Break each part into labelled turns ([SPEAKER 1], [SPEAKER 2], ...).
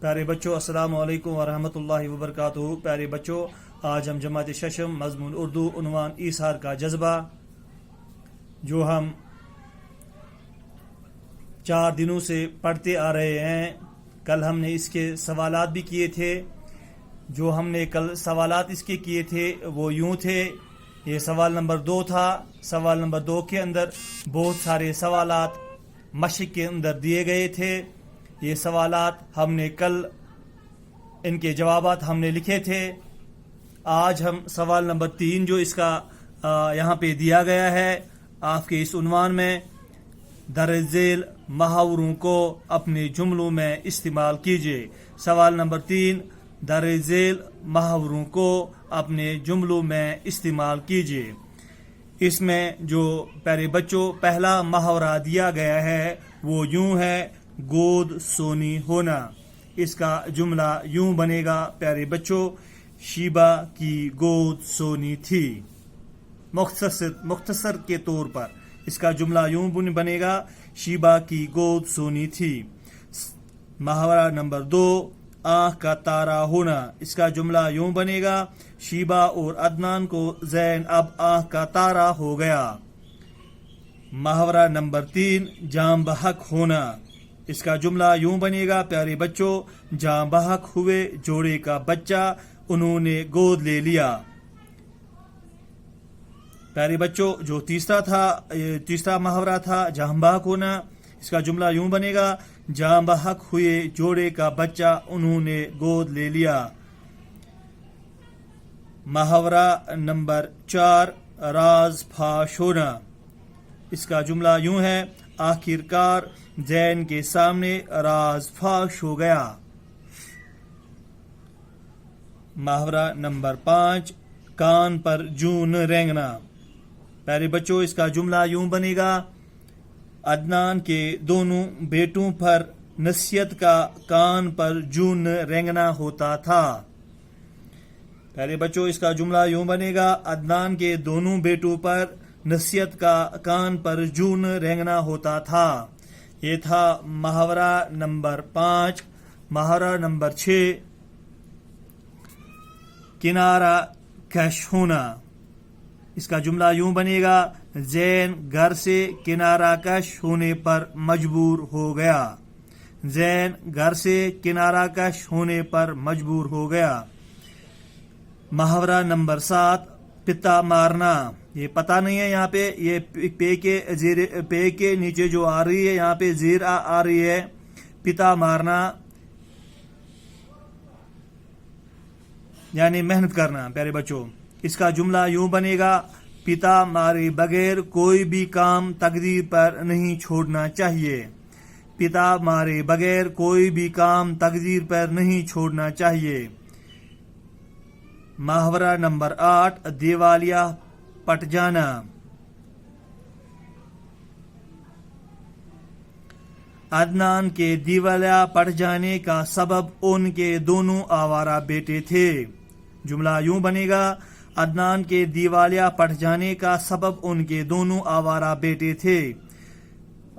[SPEAKER 1] پیارے بچوں، السلام علیکم ورحمۃ اللہ وبرکاتہ۔ پیارے بچوں، آج ہم جماعت ششم مضمون اردو عنوان ایثار کا جذبہ جو ہم 4 دنوں سے پڑھتے آ رہے ہیں۔ کل ہم نے اس کے سوالات بھی کیے تھے۔ جو ہم نے کل سوالات اس کے کیے تھے وہ یوں تھے۔ یہ سوال نمبر 2 تھا۔ سوال نمبر 2 کے اندر بہت سارے سوالات مشق کے اندر دیے گئے تھے۔ یہ سوالات ہم نے کل ان کے جوابات ہم نے لکھے تھے۔ آج ہم سوال نمبر 3 جو اس کا یہاں پہ دیا گیا ہے آپ کے اس عنوان میں، درج ذیل محاوروں کو اپنے جملوں میں استعمال کیجیے۔ سوال نمبر 3، درج ذیل محاوروں کو اپنے جملوں میں استعمال کیجیے۔ اس میں جو پیارے بچوں پہلا محاورہ دیا گیا ہے وہ یوں ہے، گود سونی ہونا۔ اس کا جملہ یوں بنے گا پیارے بچوں، شیبہ کی گود سونی تھی۔ مختصر کے طور پر اس کا جملہ یوں بنے گا، شیبہ کی گود سونی تھی۔ محاورہ نمبر 2، آنکھ کا تارا ہونا۔ اس کا جملہ یوں بنے گا، شیبہ اور عدنان کو زین اب آنکھ کا تارا ہو گیا۔ محاورہ نمبر 3، جاں بحق ہونا۔ اس کا جملہ یوں بنے گا پیارے بچوں، جاں بحق ہوئے جوڑے کا بچہ انہوں نے گود لے لیا۔ پیارے بچوں جو تیسرا محاورہ تھا جاں بحق ہونا، اس کا جملہ یوں بنے گا، جاں بحق ہوئے جوڑے کا بچہ انہوں نے گود لے لیا۔ محاورہ نمبر 4، راز فاش ہونا۔ اس کا جملہ یوں ہے، آخر کار زین کے سامنے راز فاش ہو گیا۔ محاورہ نمبر 5، کان پر جون رینگنا۔ پیارے بچوں اس کا جملہ یوں بنے گا، عدنان کے دونوں بیٹوں پر نصیحت کا کان پر جون رینگنا ہوتا تھا۔ پیارے بچوں اس کا جملہ یوں بنے گا، عدنان کے دونوں بیٹوں پر نصیحت کا کان پر جون رینگنا ہوتا تھا۔ یہ تھا محاورہ نمبر 5۔ محاورہ نمبر 6، کنارہ کش ہونا۔ اس کا جملہ یوں بنے گا، زین گھر سے کنارہ کش ہونے پر مجبور ہو گیا۔ زین گھر سے کنارہ کش ہونے پر مجبور ہو گیا۔ محاورہ نمبر 7، پتا مارنا۔ یہ پتہ نہیں ہے یہاں پہ، یہ پے کے نیچے جو آ رہی ہے یہاں پہ زیر آ رہی ہے، پتا مارنا یعنی محنت کرنا۔ پیارے بچوں اس کا جملہ یوں بنے گا، پتا مارے بغیر کوئی بھی کام تقدیر پر نہیں چھوڑنا چاہیے۔ پتا مارے بغیر کوئی بھی کام تقدیر پر نہیں چھوڑنا چاہیے۔ محاورہ نمبر 8، دیوالیہ پٹ جانا۔ عدنان کے دیوالیہ پٹ جانے کا سبب ان کے دونوں آوارہ بیٹے تھے۔ جملہ یوں بنے گا، عدنان کے دیوالیہ پٹ جانے کا سبب ان کے دونوں آوارہ بیٹے تھے۔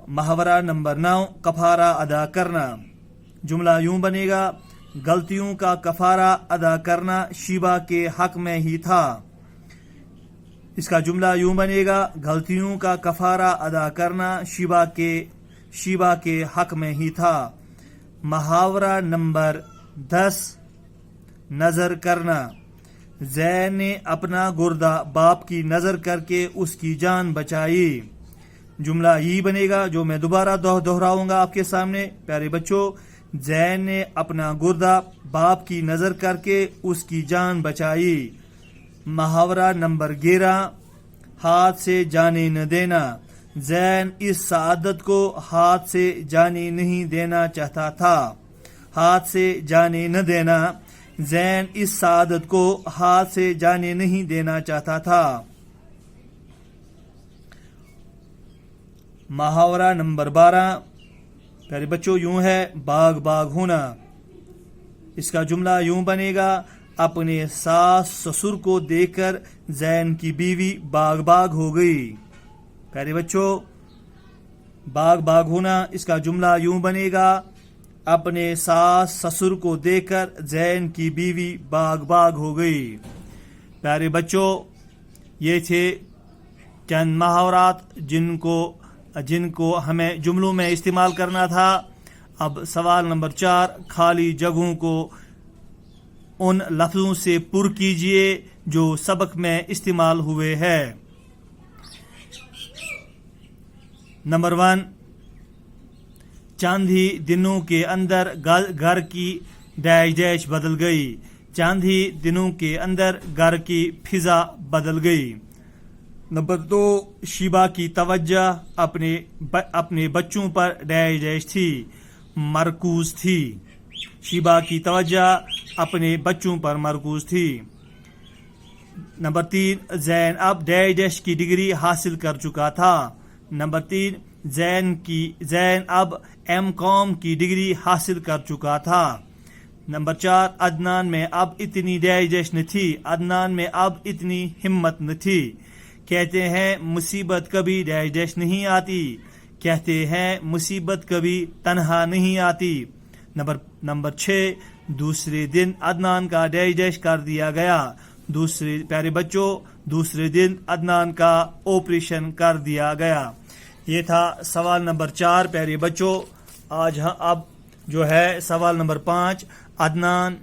[SPEAKER 1] محاورہ نمبر 9، کفارہ ادا کرنا۔ جملہ یوں بنے گا، غلطیوں کا کفارہ ادا کرنا شیبہ کے حق میں ہی تھا۔ اس کا جملہ یوں بنے گا، غلطیوں کا کفارہ ادا کرنا شیبہ کے حق میں ہی تھا۔ محاورہ نمبر 10، نظر کرنا۔ زین نے اپنا گردہ باپ کی نظر کر کے اس کی جان بچائی۔ جملہ یہی بنے گا جو میں دوبارہ دہراؤں گا آپ کے سامنے۔ پیارے بچوں، زین نے اپنا گردہ باپ کی نظر کر کے اس کی جان بچائی۔ محاورہ نمبر 11، ہاتھ سے جانے نہ دینا۔ زین اس سعادت کو ہاتھ سے جانے نہیں دینا چاہتا تھا۔ ہاتھ سے جانے نہ دینا، زین اس سعادت کو ہاتھ سے جانے نہیں دینا چاہتا تھا۔ محاورہ نمبر 12، پیارے بچوں یوں ہے، باغ باغ ہونا۔ اس کا جملہ یوں بنے گا، اپنے ساس سسر کو دیکھ کر زین کی بیوی باغ باغ ہو گئی۔ پیارے بچوں باغ باغ ہونا، اس کا جملہ یوں بنے گا، اپنے ساس سسر کو دیکھ کر زین کی بیوی باغ باغ ہو گئی۔ پیارے بچوں، یہ تھے چند محاورات جن کو ہمیں جملوں میں استعمال کرنا تھا۔ اب سوال نمبر 4، خالی جگہوں کو ان لفظوں سے پر کیجئے جو سبق میں استعمال ہوئے ہیں۔ نمبر 1، چند ہی دنوں کے اندر گھر کی ڈیش ڈیش بدل گئی۔ چند ہی دنوں کے اندر گھر کی فضا بدل گئی۔ نمبر 2، شیبہ کی توجہ اپنے بچوں پر ڈیش ڈیش تھی، مرکوز تھی۔ شیبہ کی توجہ اپنے بچوں پر مرکوز تھی۔ نمبر 3، زین اب ڈیش ڈیش کی ڈگری حاصل کر چکا تھا۔ نمبر 3، زین اب M.Com کی ڈگری حاصل کر چکا تھا۔ نمبر 4، عدنان میں اب اتنی ڈیش ڈیش نہ تھی، عدنان میں اب اتنی ہمت نہ تھی۔ کہتے ہیں مصیبت کبھی ڈیش ڈیش نہیں آتی، کہتے ہیں مصیبت کبھی تنہا نہیں آتی۔ نمبر 6، دوسرے دن عدنان کا ڈیش ڈیش کر دیا گیا۔ پیارے بچوں، دوسرے دن عدنان کا آپریشن کر دیا گیا۔ یہ تھا سوال نمبر 4 پیارے بچوں۔ آج اب جو ہے سوال نمبر 5، عدنان،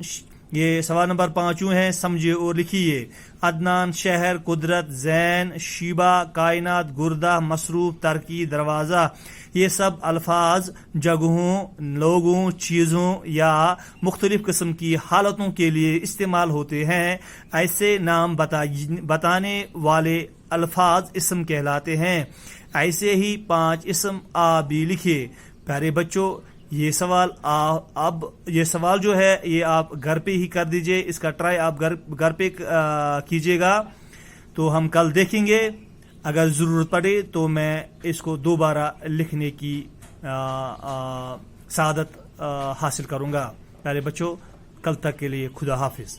[SPEAKER 1] یہ سوال نمبر 5 ہے، سمجھے اور لکھیے۔ عدنان، شہر، قدرت، زین، شیبہ، کائنات، گردہ، مصروف، ترقی، دروازہ، یہ سب الفاظ جگہوں، لوگوں، چیزوں یا مختلف قسم کی حالتوں کے لیے استعمال ہوتے ہیں۔ ایسے نام بتانے والے الفاظ اسم کہلاتے ہیں۔ ایسے ہی 5 اسم آپ بھی لکھے۔ پیارے بچوں، یہ سوال جو ہے یہ آپ گھر پہ ہی کر دیجئے، اس کا ٹرائی آپ گھر پہ کیجئے گا، تو ہم کل دیکھیں گے۔ اگر ضرورت پڑے تو میں اس کو دوبارہ لکھنے کی سعادت حاصل کروں گا۔ پیارے بچوں، کل تک کے لیے خدا حافظ۔